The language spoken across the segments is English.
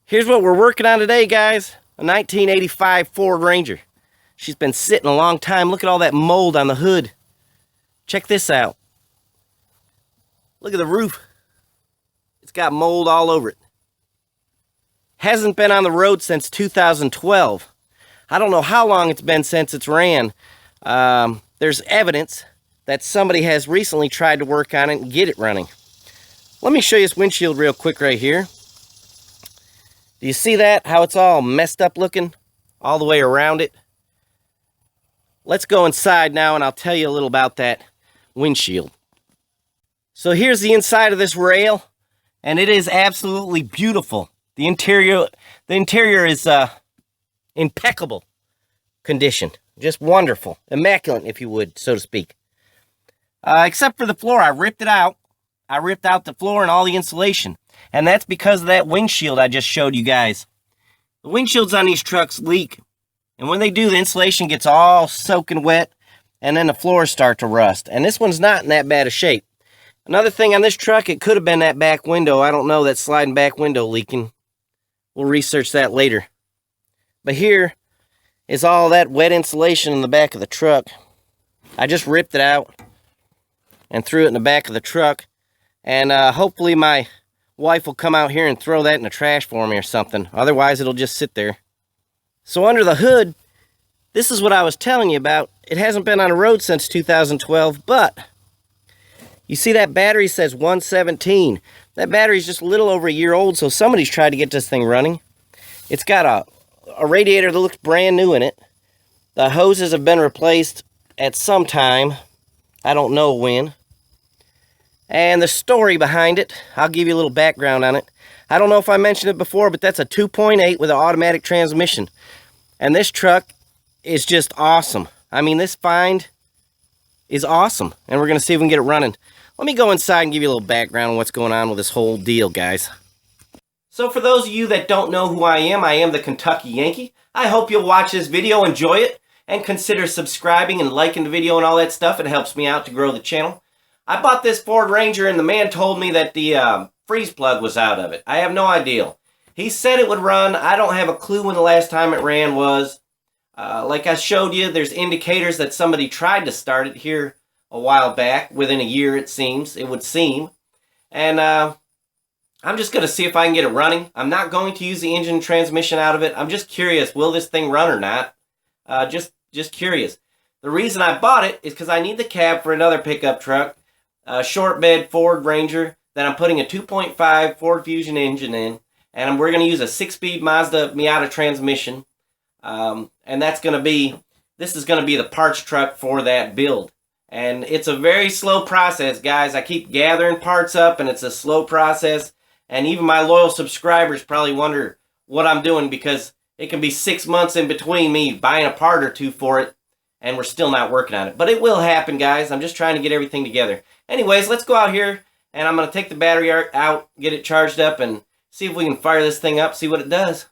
Here's what we're working on today, guys. A 1985 Ford Ranger. She's been sitting a long time. Look at all that mold on the hood. Check this out. Look at the roof. It's got mold all over it. Hasn't been on the road since 2012. I don't know how long it's been since it's ran. There's evidence that somebody has recently tried to work on it and get it running. Let me show you this windshield real quick right here. Do you see that? How it's all messed up looking? All the way around it. Let's go inside now and I'll tell you a little about that windshield. So here's the inside of this rail, and it is absolutely beautiful. The interior is impeccable condition. Just wonderful. Immaculate, if you would, so to speak. Except for the floor. I ripped it out. I ripped out the floor and all the insulation. And that's because of that windshield I just showed you guys. The windshields on these trucks leak. And when they do, the insulation gets all soaking wet. And then the floors start to rust. And this one's not in that bad a shape. Another thing on this truck, it could have been that back window. I don't know, that sliding back window leaking. We'll research that later. But here is all that wet insulation in the back of the truck. I just ripped it out and threw it in the back of the truck. And hopefully my wife will come out here and throw that in the trash for me or something. Otherwise, it'll just sit there. So under the hood, this is what I was telling you about. It hasn't been on the road since 2012, but you see that battery says 117. That battery's just a little over a year old, so somebody's tried to get this thing running. It's got a radiator that looks brand new in it. The hoses have been replaced at some time. I don't know when. And the story behind it, I'll give you a little background on it. I don't know if I mentioned it before, but that's a 2.8 with an automatic transmission. And this truck is just awesome. I mean, this find is awesome. And we're going to see if we can get it running. Let me go inside and give you a little background on what's going on with this whole deal, guys. So for those of you that don't know who I am the Kentucky Yankee. I hope you'll watch this video, enjoy it, and consider subscribing and liking the video and all that stuff. It helps me out to grow the channel. I bought this Ford Ranger and the man told me that the freeze plug was out of it. I have no idea. He said it would run. I don't have a clue when the last time it ran was. Like I showed you, there's indicators that somebody tried to start it here a while back. Within a year, it would seem. And I'm just going to see if I can get it running. I'm not going to use the engine transmission out of it. I'm just curious, will this thing run or not? Just curious. The reason I bought it is because I need the cab for another pickup truck. A short bed Ford Ranger that I'm putting a 2.5 Ford Fusion engine in. And we're going to use a 6-speed Mazda Miata transmission. And this is going to be the parts truck for that build. And it's a very slow process, guys. I keep gathering parts up and it's a slow process. And even my loyal subscribers probably wonder what I'm doing because it can be 6 months in between me buying a part or two for it. And we're still not working on it. But it will happen, guys. I'm just trying to get everything together. Anyways, let's go out here. And I'm going to take the battery out, get it charged up, and see if we can fire this thing up, see what it does.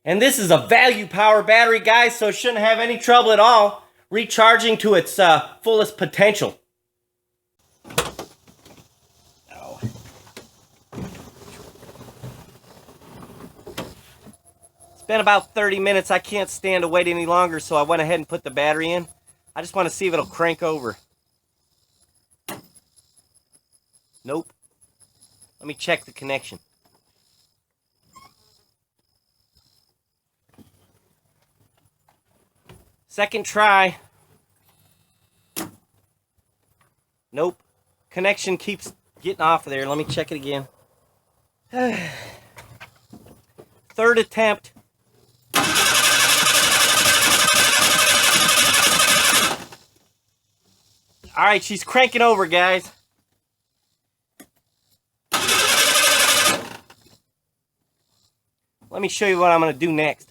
And this is a value power battery, guys, so it shouldn't have any trouble at all recharging to its fullest potential. Oh. It's been about 30 minutes. I can't stand to wait any longer, so I went ahead and put the battery in. I just want to see if it'll crank over. Nope. Let me check the connection. Second try. Nope. Connection keeps getting off of there. Let me check it again. Third attempt. Alright, she's cranking over, guys. Let me show you what I'm going to do next.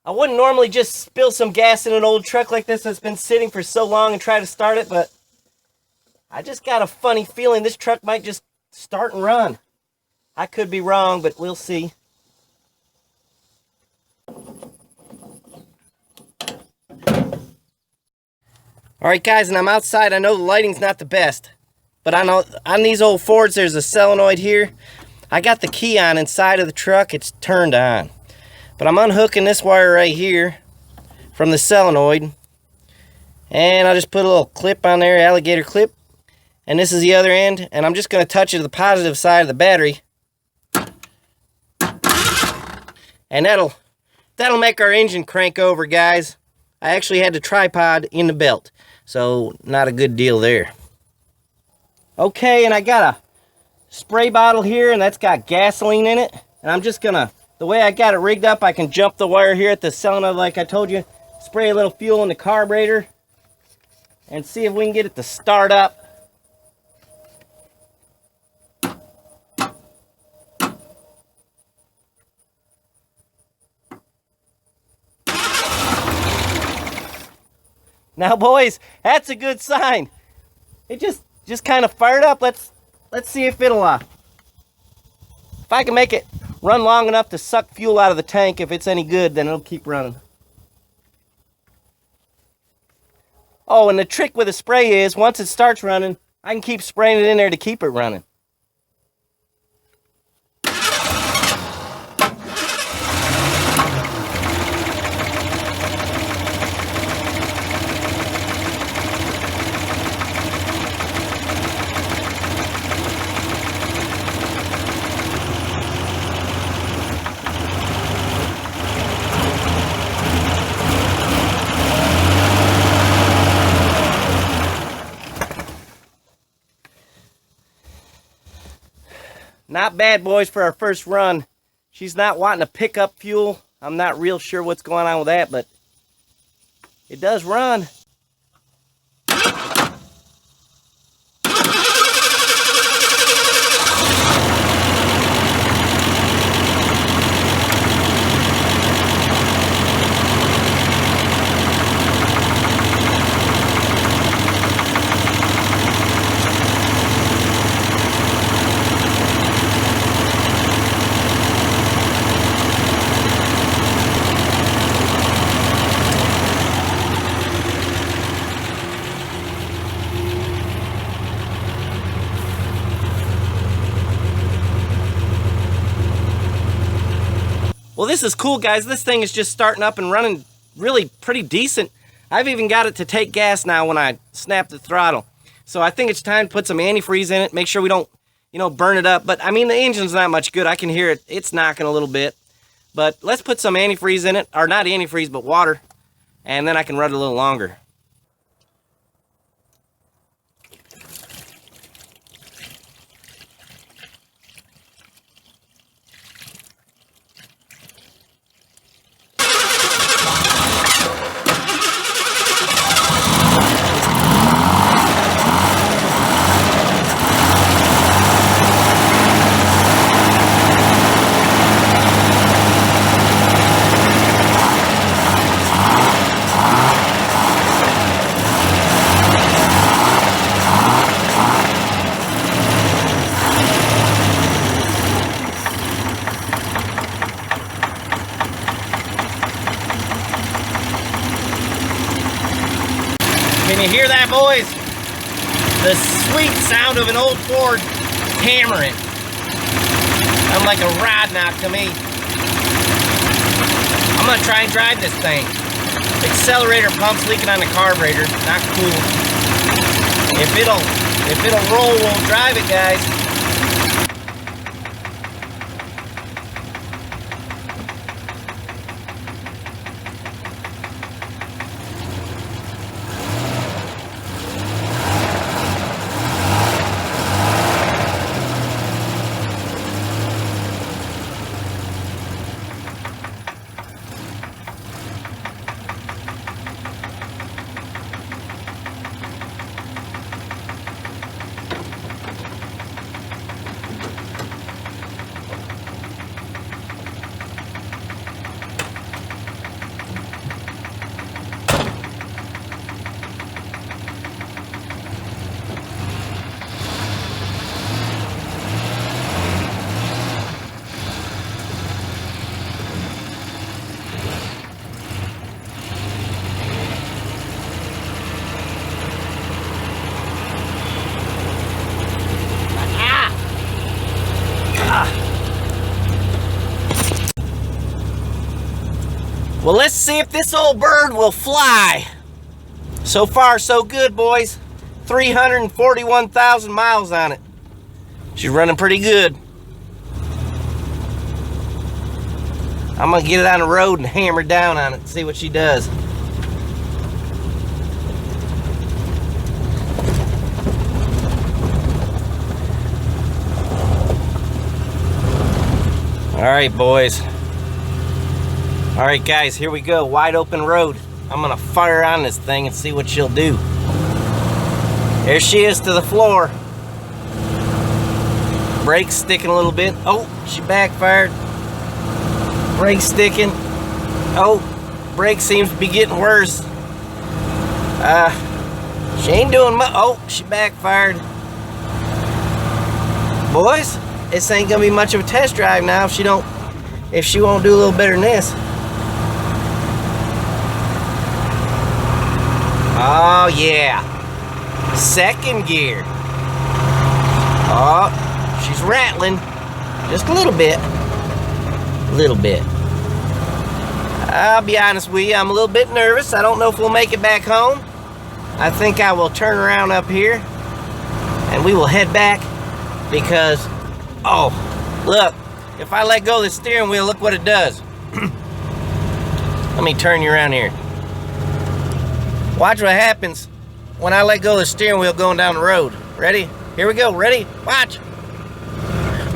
I wouldn't normally just spill some gas in an old truck like this that's been sitting for so long and try to start it, but I just got a funny feeling this truck might just start and run. I could be wrong, but we'll see. Alright guys, and I'm outside. I know the lighting's not the best, but on these old Fords there's a solenoid here. I got the key on inside of the truck. It's turned on. But I'm unhooking this wire right here from the solenoid. And I'll just put a little clip on there, alligator clip. And this is the other end. And I'm just going to touch it to the positive side of the battery. And that'll make our engine crank over, guys. I actually had the tripod in the belt. So, not a good deal there. Okay, and I got a spray bottle here, and that's got gasoline in it. And I'm just gonna, the way I got it rigged up, I can jump the wire here at the solenoid like I told you, spray a little fuel in the carburetor, and see if we can get it to start up. Now boys, that's a good sign. It just kind of fired up. Let's see if it'll if I can make it run long enough to suck fuel out of the tank. If it's any good, then it'll keep running. Oh, and the trick with the spray is once it starts running, I can keep spraying it in there to keep it running. Not bad, boys, for our first run. She's not wanting to pick up fuel. I'm not real sure what's going on with that, but it does run. Well, this is cool, guys. This thing is just starting up and running really pretty decent. I've even got it to take gas now when I snap the throttle. So I think it's time to put some antifreeze in it, make sure we don't, burn it up. But, I mean, the engine's not much good. I can hear it. It's knocking a little bit. But let's put some antifreeze in it, or not antifreeze, but water, and then I can run it a little longer. Can you hear that, boys? The sweet sound of an old Ford hammering. Sounds like a rod knock to me. I'm gonna try and drive this thing. Accelerator pump's leaking on the carburetor. Not cool. If it'll roll, we'll drive it, guys. Well, let's see if this old bird will fly. So far, so good, boys. 341,000 miles on it. She's running pretty good. I'm gonna get it on the road and hammer down on it and see what she does. All right, boys. All right, guys, here we go. Wide open road. I'm gonna fire on this thing and see what she'll do. There she is to the floor. Brakes sticking a little bit. Oh, she backfired. Brakes sticking. Oh, brake seems to be getting worse. She ain't doing much. Oh, she backfired. Boys, this ain't gonna be much of a test drive now if she won't do a little better than this. Oh yeah, second gear. Oh, she's rattling just a little bit. I'll be honest with you, I'm a little bit nervous. I don't know if we'll make it back home. I think I will turn around up here and we will head back because, oh, look, if I let go of the steering wheel, look what it does. Let me turn you around here. Watch what happens when I let go of the steering wheel going down the road. Ready? Here we go. Ready? Watch.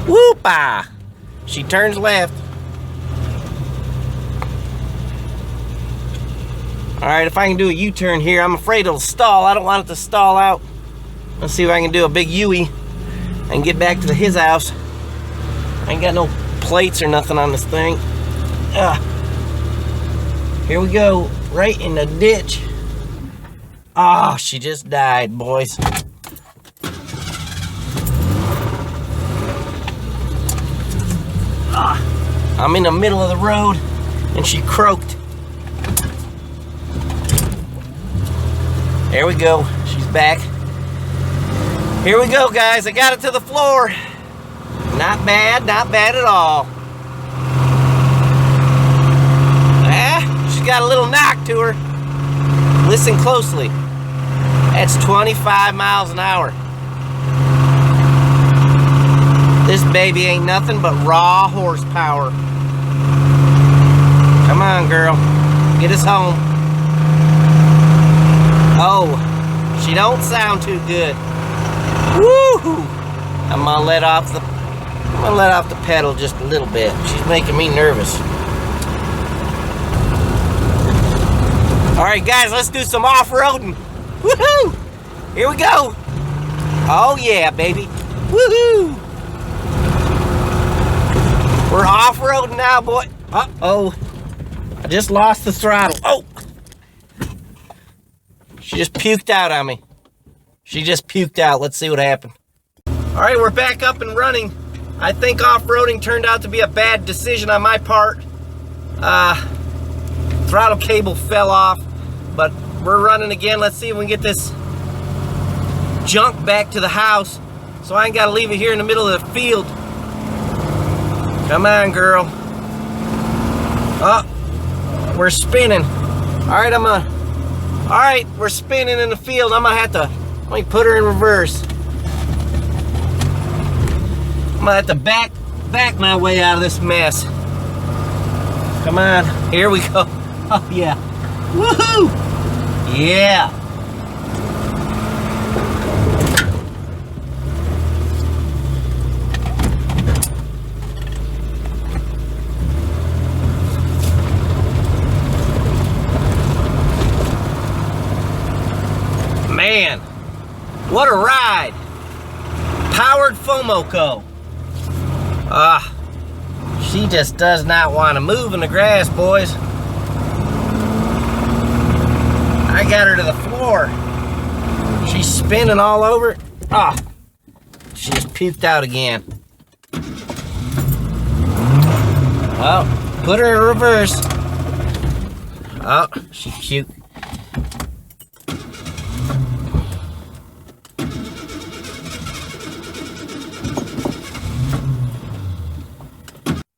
Whoop-ah. She turns left. All right, if I can do a U-turn here, I'm afraid it'll stall. I don't want it to stall out. Let's see if I can do a big U-ey and get back to his house. I ain't got no plates or nothing on this thing. Here we go, right in the ditch. Oh, she just died, boys. I'm in the middle of the road and she croaked. There we go, she's back. Here we go, guys, I got it to the floor. Not bad at all. She's got a little knock to her. Listen closely. That's 25 miles an hour. This baby ain't nothing but raw horsepower. Come on, girl. Get us home. Oh, she don't sound too good. Woo! I'm gonna let off the pedal just a little bit. She's making me nervous. All right, guys, let's do some off-roading. Woohoo! Here we go. Oh yeah, baby. Woohoo! We're off-roading now, boy. Uh-oh. I just lost the throttle. Oh! She just puked out on me. She just puked out. Let's see what happened. All right, we're back up and running. I think off-roading turned out to be a bad decision on my part. Throttle cable fell off, but we're running again. Let's see if we can get this junk back to the house so I ain't got to leave it here in the middle of the field. Come on, girl. Oh, we're spinning. All right, we're spinning in the field. Let me put her in reverse. I'm gonna have to back my way out of this mess. Come on, here we go. Oh yeah, woohoo! Yeah. Man, what a ride. Powered Fomoco. She just does not want to move in the grass, boys. I got her to the floor. She's spinning all over. She just puked out again. Well, put her in reverse. Oh, she's cute.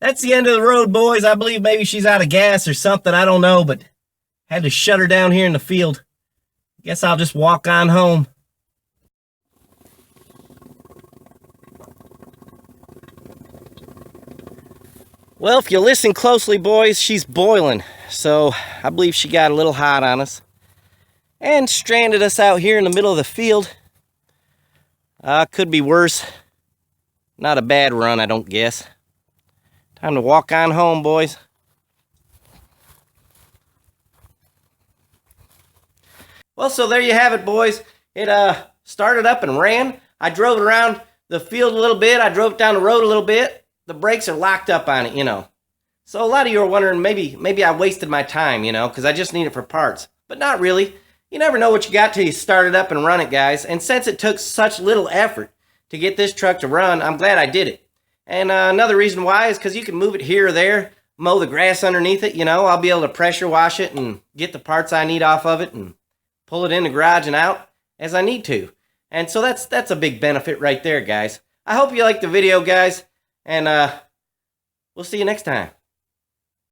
That's the end of the road, boys. I believe maybe she's out of gas or something. I don't know, but had to shut her down here in the field. Guess I'll just walk on home. Well, if you listen closely, boys, she's boiling. So I believe she got a little hot on us and stranded us out here in the middle of the field. Could be worse. Not a bad run, I don't guess. Time to walk on home, boys. Well, so there you have it, boys. It started up and ran. I drove it around the field a little bit. I drove it down the road a little bit. The brakes are locked up on it, you know. So a lot of you are wondering, maybe I wasted my time, you know, because I just need it for parts. But not really. You never know what you got till you start it up and run it, guys. And since it took such little effort to get this truck to run, I'm glad I did it. And another reason why is because you can move it here or there, mow the grass underneath it, you know. I'll be able to pressure wash it and get the parts I need off of it and pull it in the garage and out as I need to. And so that's a big benefit right there, guys. I hope you liked the video, guys. And we'll see you next time.